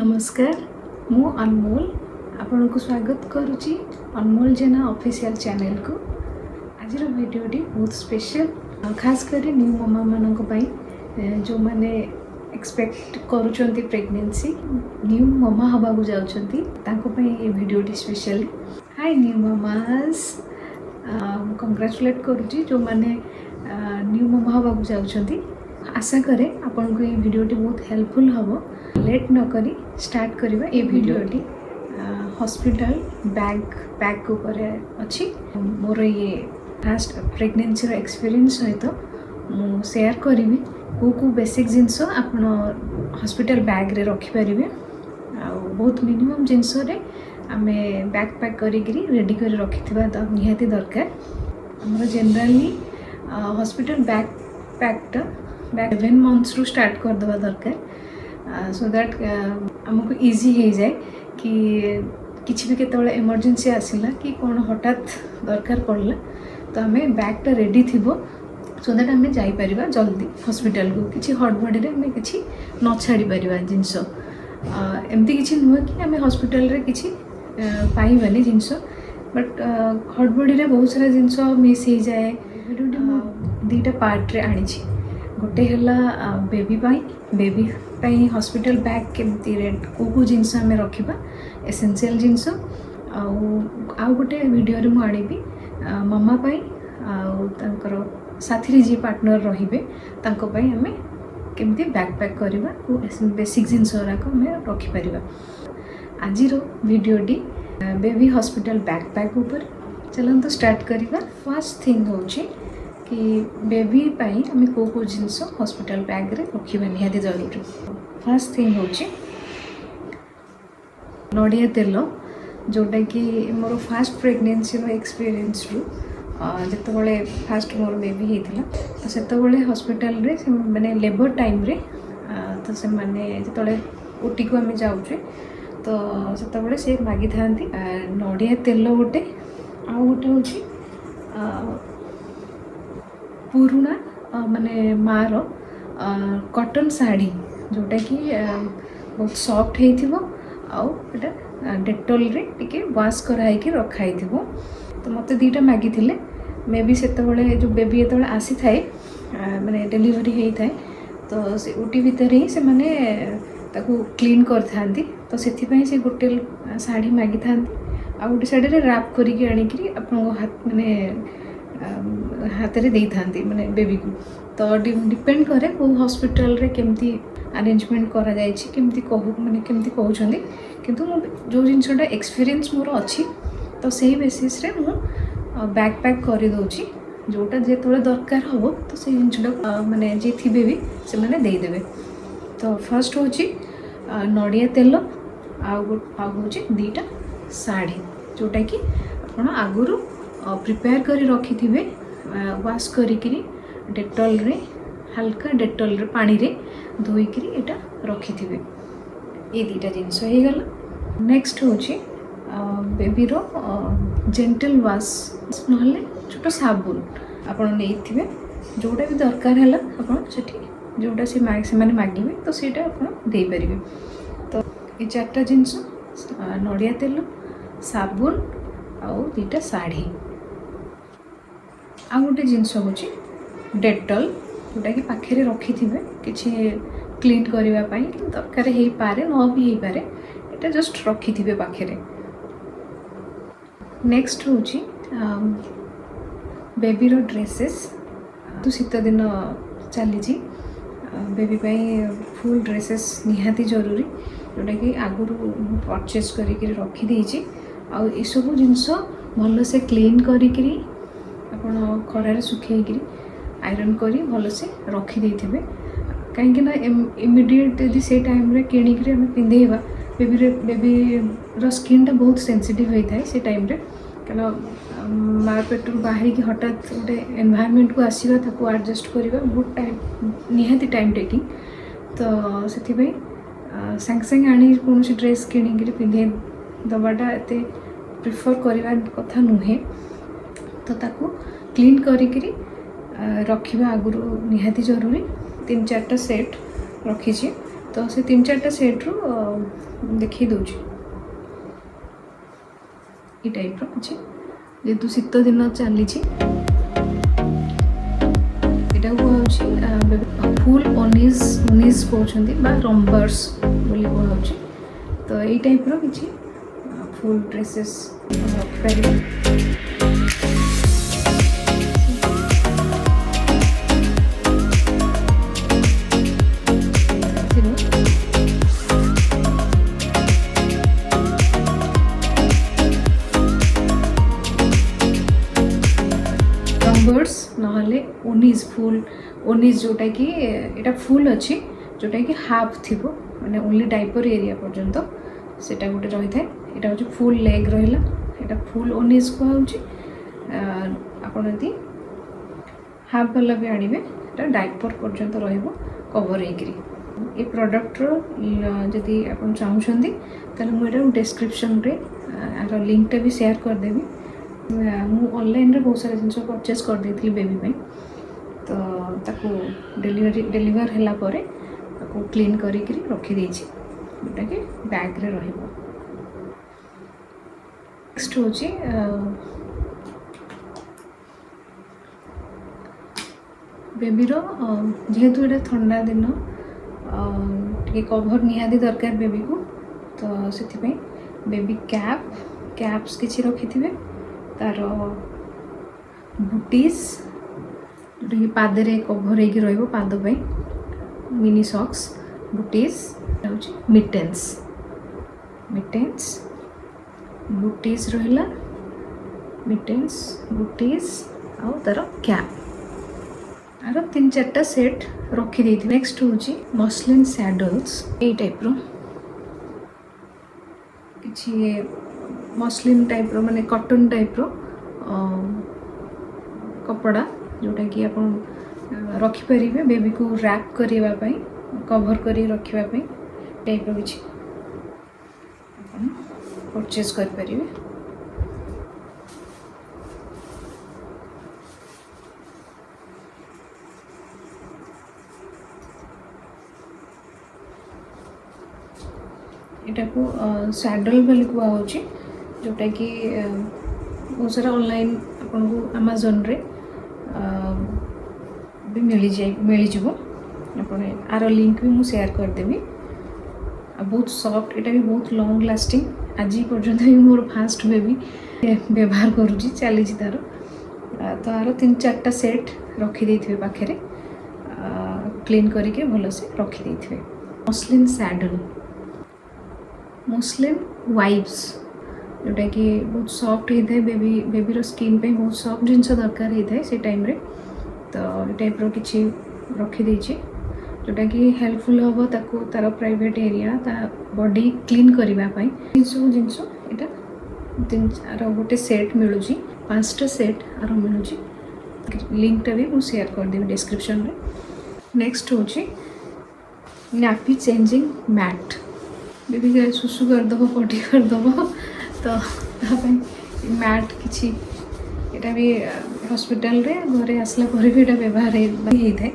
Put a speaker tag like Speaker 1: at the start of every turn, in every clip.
Speaker 1: नमस्कार मु अनमोल आपण को स्वागत करुच्ची अनमोल जेना ऑफिशियल चैनल को। आज भिडियोटी बहुत स्पेशल खास कर न्यू ममा मानक जो माने एक्सपेक्ट करुचंती प्रेगनेंसी न्यू ममा हवा को जाउचंती तांको पई ए भिडियोटी स्पेशल। हाय न्यू ममास कंग्रेचुलेट करुच्ची जो माने न्यू ममा हवा को जाउचंती। आशा करे आपन को ये भिडियोटी बहुत हेल्पफुल हबो। लेट न करी स्टार्ट करिबा ए भिडियोटी हॉस्पिटल बैग पैक ऊपर अच्छी मोर ये फास्ट प्रेगनेंसी रो एक्सपीरियंस सहित मु शेयर करी को बेसिक जिनस आपण हॉस्पिटल बैग रे रखि परिबे आ बहुत मिनिमम जिनस रे आमे बैग पैक करी रेडी कर रखिथिबा त निहाती दरकार। हमर जनरली हॉस्पिटल बैग पैकटा 7 मंथ्स रू स्टार्ट कर देवा दरकार सो दैट हमको इजी हो जाए कि किसी भी केतବେଳେ इमरजेंसी आसिला कि कौन हठात दरकार पड़ला तो हमें बैगटा रेडी थिबो सो दैट हमें जाई परिबा जल्दी हॉस्पिटल को किसी हड़बड़ी रे हमें किसी न छाड़ी परिबा जिनस एमती किसी नुह कि हमें हॉस्पिटल रे किसी पाइबानी जिनस बट हड़बड़ी रे बहुत सारा जिनस मिस हो जाए। भिडियोटी मु दुईटा पार्ट रे आनी गोटे है बेबी पाई हॉस्पिटल बैग केमती रेट को जिनस आम रखा एसेंशियल जिनस आउ गोटे वीडियो मु आनिबी ममा पाई आउर साथी जी पार्टनर रहिबे तांको पाई आमे केमती बैग पैक करवा बेसिक जिनस गुराक आम रखिपर। आज वीडियोटी बेबी हॉस्पिटल बैग पैक ऊपर चलते स्टार्ट करवा। फर्स्ट थिंग होची कि बेबी पाई आम को जिनस हॉस्पिटल बैग रे रखा निहाती जरूरी। फर्स्ट थिंग होची नड़िया तेल जोटा कि मोर फास्ट प्रेगनेंसी रो एक्सपीरियंस रु जितेबाला फास्ट मोर बेबी होता तो सेतबले हॉस्पिटल रे माने लेबर टाइम रे तो से माने जितेबाला ओटी को आम जाऊे तो सेतबले से मागी था नड़िया तेल गोटे आउ गोटे होची पुराना माने मार कॉटन साड़ी जोटा कि बहुत सॉफ्ट होइथिबो आउ एटा डेटॉल रे टिके वॉश कराई कि रखाई थिबो। तो मते दीटा मागी थिले मे बी सेतबले जो बेबी एतबले आसी थाए माने डिलीवरी हेई थाए तो से ओटी भीतर ही से माने ताको क्लीन कर थांती तो सेथि पई से गोटे साड़ी मागी थांती आ गोटे साड़ी रे रैप करिके आनी कि आपन हाथ माने हाथ रे देई थांती माने बेबी को। तो डिपेंड करे को हॉस्पिटल रे केमती अरेंजमेंट करा जाय छी केमती कहू माने केमती कहउछंदी किंतु मो जो जिनसटा एक्सपीरियंस मोर अछि तो सही बेसिस रे मु बैग पैक करि दोछि जोटा जेतबे दरकार हबो तो से जिनसटा माने जे थिबे भी से माने देई देबे। तो फर्स्ट होछि नड़िया तेल आ होछि दीटा साड़ी जोटा कि आपण आगुरु प्रिपेयर करी रखी थिबे वॉश करी डेटॉल रे हल्का डेटॉल रे पानी रे धोई करी एटा रखी थिबे। ये दीटा जिनस हो गला। नेक्स्ट होची बेबी रो जेंटल वॉश नहले छोट साबुन आपण नै थिबे जोटा भी दरकार हला आपण सेठी जोटा से माने मागिबे तो सेटा आपण देई परिबे। तो ये चारटा जिनस नड़िया तेल साबुन आउ दीटा साड़ी आ गोटे जिनस होची डेटॉल जोटा कि पाखे रखी थिबे किछि क्लीन करबा पई दरकार हेई पारे न भी हेई पारे एटा जस्ट रखी थिबे पाखे रे। नेक्स्ट होची बेबी रो ड्रेसेस तो शीत दिन चली जी बेबी पाई फुल ड्रेसेस निहाती जरूरी जोटा कि आगुरु परचेस करिक रखी देछि आ ए सब जिनस भल से क्लीन करिकरी आपण खरारे सुखेइकरी आयरन करी भल से रखी देथिबे कहीं ना इमिडिएट यदि से टाइम रे किणिक आम पिंधेबा बेबी रो स्किन टा बहुत सेंसिटिव होता है से टाइम रे कना माँ पेट बाहर की हठात गोटे एनवायरनमेंट को आसवा ताको एडजस्ट करवा बहुत टाइम निहाती टाइम टेकिंग। तो से सांगे सांगे आनी कौन ड्रेस किणिक पिंधे दबाटा एते प्रिफर करवा कथा नुहे तो ताको क्लीन करिकरी रखिबा आगुरु निहाती जरूरी। 3-4टा सेट रखी तो से 3-4टा सेट्रु देखी दूची ये टाइप्र अच्छे जेहेतु शीत दिन चली यहाँ कह फुल ओनीज कहते रम्पर्स बोली कहुच्छे तो यही टाइप्र किसी फुल ड्रेसेस रखिपर रम्पर्स नहले ओनीज फुल ओनीज जोटा कि एटा फुल अच्छी जोटा कि हाफ थी माने ओनली डाइपर एरिया पर्यंत सेटा गोटे रही था यहाँ हूँ फुल लेग रहा यहाँ फुल ओनीज कहुच्छे आपड़ यदि हाफ वाला भी आणवे यहाँ डाइपर पर्यंत रवर ये प्रोडक्टर जदि आप चाहूँगी तो मुझे डिस्क्रिप्शन रे यार लिंकटा भी शेयर करदेवी मु ऑनलाइन रे बहुत सारा जिन परचेज कर देती बेबी पे तो ताको डेलीवर हैला परे ताको क्लीन करी रखी देछि जोटा कि बैग रे रहइबो। नेक्स्ट होची बेबी रो जेहेतु एटा ठंडा दिन टे कवर निहाती दरकार बेबी को तो से बेबी कैप्स किसी रखी थे तार बूटीज जोटा कि पादे कभर हो पाद mini socks booties mittens booties रहा मिटेन्स बूटीज आउ तार कैप आर 3-4टा सेट रखी देती। नेक्स्ट हूँ मसलिन सैडल्स ये टाइप्र कि मसलिन टाइप्र माने कॉटन टाइप्र कपड़ा जोटा कि आप रखिपारे बेबी को रैप करने कवर कर रखापी टाइप्र किसी परचेज करें। यहाँ को सैडल बोली कहुच्छे जोटा कि बहुत सारा ऑनलाइन आपन को अमेज़न रे भी मिल जाए आर लिंक भी मुझे शेयर करदेवी। बहुत सॉफ्ट यहाँ भी बहुत लॉन्ग लास्टिंग आज पर्यंत भी मोर फास्ट बेबी व्यवहार करुँची चली तार तो आर 3-4टा सेट रखी पाखे क्लीन करके भलसे रखी मसलिन सैडल मुस्लिन वाइप्स जोटा कि बहुत सॉफ्ट होता है बेबीर स्किन पे बहुत सॉफ्ट जिनस दरकार होता है से टाइम रे तो ये टाइप्र किसी रखी जोटा कि हेल्पफुल हम ताको तार प्राइवेट एरिया ता बॉडी क्लीन करने सब जिनस यहाँ गोटे सेट मिलूँ 5टा सेट आर मिलूँ लिंकटा भी मुझे शेयर करदेवी डिस्क्रिप्शन रे। नेक्स्ट हूँ नैपी चेंजिंग मैट बेबी गाय सुसु करदेव पटी करदेव तो मैट किसी यहाँ भी हॉस्पिटल रे घरे आसला पर भी यहाँ व्यवहार होता है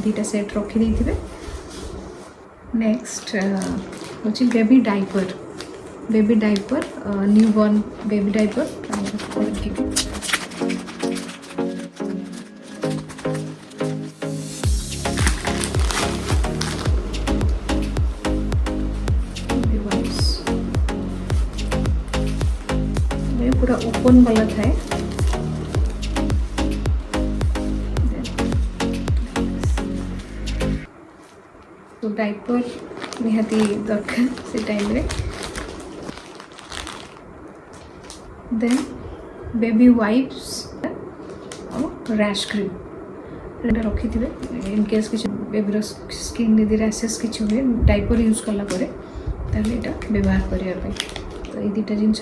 Speaker 1: 2टा सेट रखी देते। नेक्स्ट हूँ baby diaper newborn baby diaper पूरा ओपन वाला था तो डाइपर निहाती दरकार से टाइम रे। देन बेबी वाइप्स और रैश क्रीम रखी थे इनकेस किसी बेबीर स्किन यदि रैशेस किसी हुए डाइपर यूज कला यहाँ व्यवहार करने तो ये 2टा जिनस।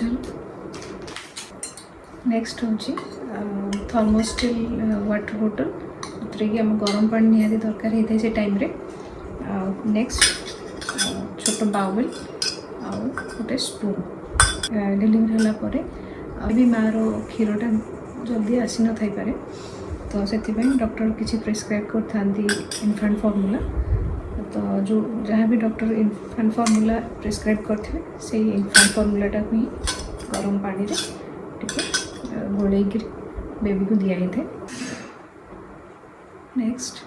Speaker 1: नेक्स्ट हूँ थर्मोस्टेल वाटर बोतल जो कि आम गरम पानी निहाती दरकार होता है से टाइम रे। नेक्स्ट छोट बाउल आउ गोटे स्पून डेलीवरी है भी मार क्षीरटा जल्दी आसी न थी पारे तो से डॉक्टर किसी प्रेस्क्राइब कर इनफैंट फॉर्मूला तो जो जहाँ भी डॉक्टर इन्फेंट फॉर्मूला प्रिस्क्राइब करते से इन्फेंट फॉर्मूलाटा ही गरम पानी रे टिके गोले बेबी को दिया था। नेक्स्ट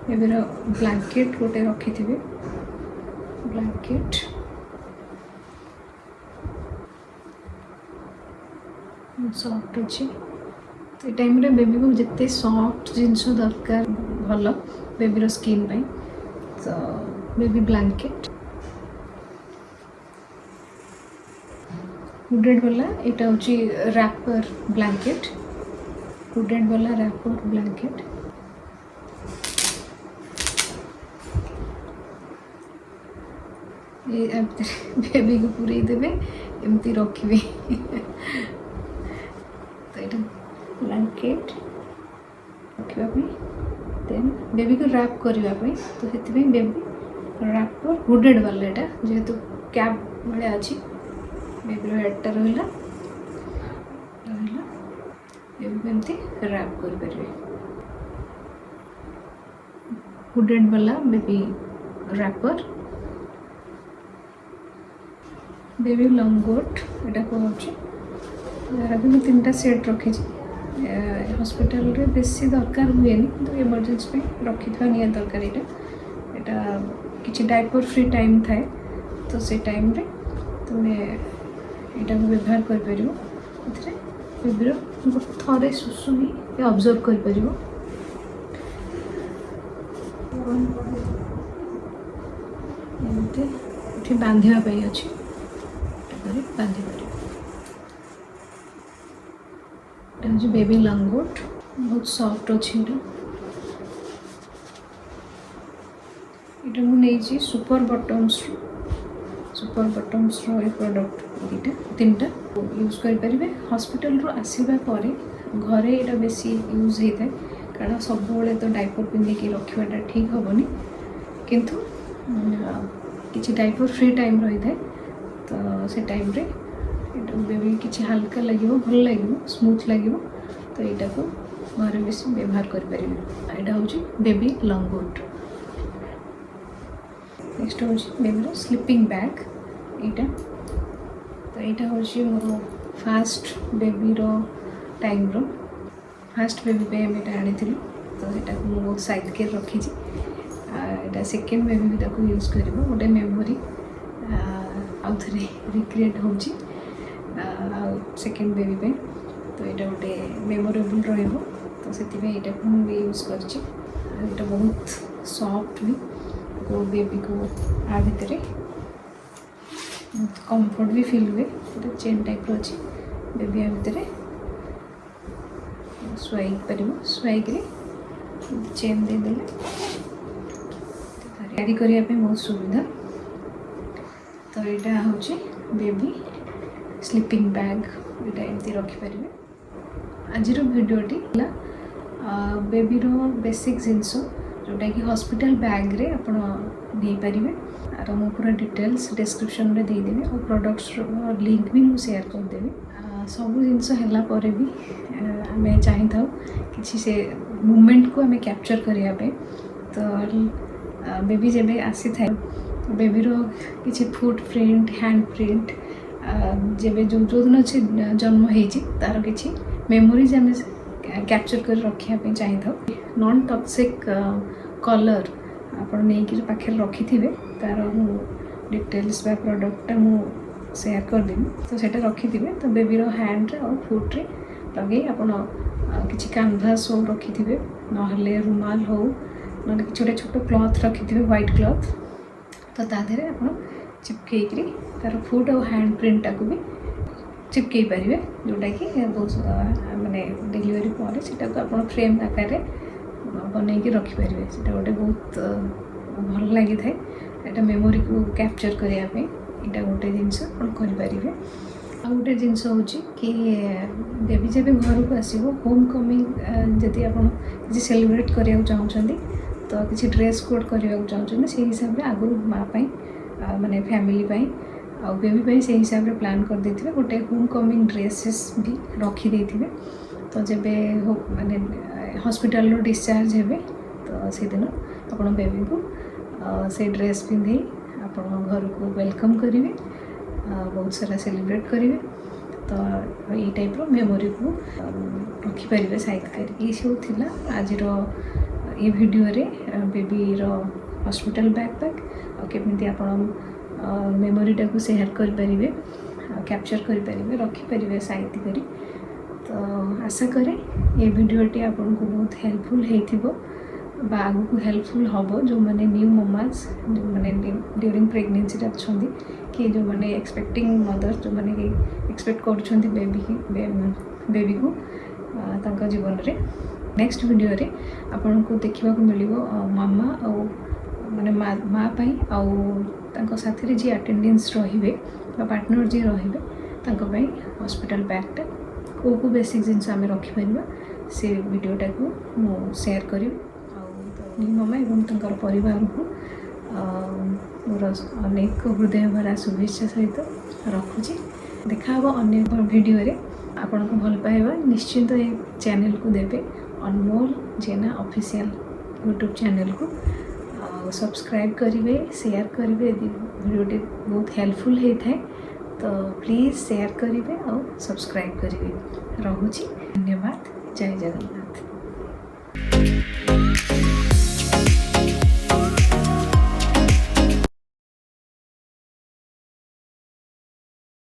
Speaker 1: बेबी ब्लैंकेट गोटे रखी थे, ब्लैंकेट सॉफ्ट अच्छे तो टाइम रे बेबी को जिते सॉफ्ट जिनस दरकार भल बेबीर स्किन पाई तो बेबी ब्लैंकेट हुडेड वाला यहाँ हूँ रैपर ब्लैंकेट, हुडेड वाला रैपर ब्लैंकेट ये बेबी को पूरे देवे एमती रखिए तो ये ब्लैंकेट रखापी देन बेबी को रैप करने तो से बेबी रैपर हुडेड वाला यहाँ जेहेतु कैप भाया अच्छी बेबी हेडटा रहा बेबी को एमती रैप करें हुडेड वाला बेबी रैपर बेबी लंगोट यहाँ कहूँ यार भी मुझे 3टा सेट रखी हॉस्पिटल रे बेसी दरकार हुए तो इमरजेंसी रखी नि दरकार यहाँ किसी डायपर फ्री टाइम थाए तो से टाइम रे तुम्हें यहाँ को व्यवहार कर बेबीर थे सुसु भी ऑब्जर्व कर बांधापी अच्छी बांधि पार हूँ बेबी लंगोट बहुत सॉफ्ट अच्छी यहाँ मुझे सुपर बटम्स ये प्रोडक्ट दुईटा 3टा यूज करें हॉस्पिटल रू आसवा पर घरे यहाँ बेसी यूज होता है कारण सब तो डायपर पिंधिकी रखाटा ठीक हेनी किंतु किसी डायपर फ्री टाइम रही है तो से टाइम रे बेबी किसी हल्का लगे भल लगे स्मूथ लगे तो यहाँ को घर बेस व्यवहार करें। यहाँ हूँ बेबी लंगोट। नेक्स्ट हूँ बेबीर स्लीपिंग बैग यहाँ तो यहाँ हूँ मोर फास्ट बेबीर टाइम फास्ट बेबी पे यहाँ आनी तो यहाँ बहुत साइड के रखी यहाँ सेकेंड बेबी भी यूज कर गोटे मेमोरी आउ थे रिक्रिएट हो सेकेंड बेबी पे तो यहाँ गोटे मेमोरेबल रही तो से मुझे यूज कर बहुत सॉफ्ट भी को बेबी को आ भितर कंफर्ट भी फील हुए गोटे चेन टाइप अच्छी बेबी आ भितर शुआई पार शुआईक चेन देदेले कैरी करने बहुत सुविधा तो यहाँ हूँ बेबी स्लीपिंग बैग यहाँ एमती रखिपारे। आज भिडियोटी बेबीर बेसिक जिनस जोटा कि हॉस्पिटल बैग रे आप नहीं पारे आर मु पूरा डिटेल्स डिस्क्रिप्शन में देदेवी और प्रोडक्ट्स लिंक भी मुझे शेयर करदेवी। सब जिनस है भी आम चाही था कि से मूवमेंट को आम कैप्चर करने तो बेबी जब आसी था बेबीर किसी फुट प्रिंट हैंड प्रिंट जब जो दिन से जन्म होती तार किसी मेमोरीज आम कैप्चर कर रखापी चाही था। नॉन टॉक्सिक कलर आप पाखे रखी थे तार डिटेल्स बा प्रोडक्टा मु शेयर करदेवी तो सेटा रखी थे तो बेबीर हैंड और फुट रे लगे आप किसी कैनभास हो रखी थे ना रुमाल हो ना छोटे छोटे क्लॉथ रखी थे व्हाइट क्लॉथ तो तादेह आप चिपकईकरी तार फुट और हैंड प्रिंटा को भी चिपकई पारे जोटा कि बहुत माने डेलीवरी पर सेटा को आप फ्रेम आकार बनई रखिपारे से गोटे बहुत भल लगी था यहाँ मेमोरी को कैप्चर करने यहाँ गोटे जिनस करें। आ गोटे जिनस हूँ कि बेबी जब घर को आसो होम कमिंग जदि आप किसी सेलिब्रेट करने चाहते तो किसी ड्रेस कोड करने चाहते से हिसाब से आगु माँ माने फैमिली आ बेबी से हिसाब से प्लान कर देथिबे गोटे होम कमिंग ड्रेसेस भी रखी देथिबे तो जब माने हॉस्पिटल डिस्चार्ज हेबे तो से दिन आपण बेबी को से ड्रेस पिंधे आप घर को वेलकम करेंगे, बहुत सारा सेलिब्रेट करेंगे। तो ये टाइप मेमोरी को रखिपारे साइड कर। ये सब थिला आज ये वीडियो रे बेबी रो हॉस्पिटल बैकपैक और केमती आप मेमोरीटा को शेयर करें, कैप्चर करें, रखिपारे साइड कर। तो आशा करें ये वीडियोटी आपको बहुत हेल्पफुल होगा, आगू हेल्पफुल हम जो मैंने न्यू ममाज जो मैंने ड्यूरिंग प्रेगनेंसी अच्छा कि जो मैंने एक्सपेक्टिंग मदर जो मैंने एक्सपेक्ट कर बेबी को तांका जीवन रे। नेक्स्ट वीडियो रे आपन को देखा मिल मामा और माने माँ पाई आउ साथी रे जी अटेंडेंस रहिबे पार्टनर जी रहिबे तांका पाई हॉस्पिटल बैगटा को बेसिक जिनस आम रखिपर से वीडियोटा को मु शेयर करी। न्यू मामा एवं तंकर परिवार को मोर अनेक हृदय भरा शुभेच्छा सहित रखुची। देखा अन्य वीडियो रे आपन को भल पाइबा निश्चिंत ये चैनल को देबे अनमोल जेना ऑफिशियल यूट्यूब चैनल को सब्सक्राइब करेंगे, शेयर करेंगे। यदि वीडियोटी बहुत हेल्पफुल होता है तो प्लीज़ शेयर करेंगे और सब्सक्राइब करेंगे। रहुची, धन्यवाद, जय जगन्नाथ।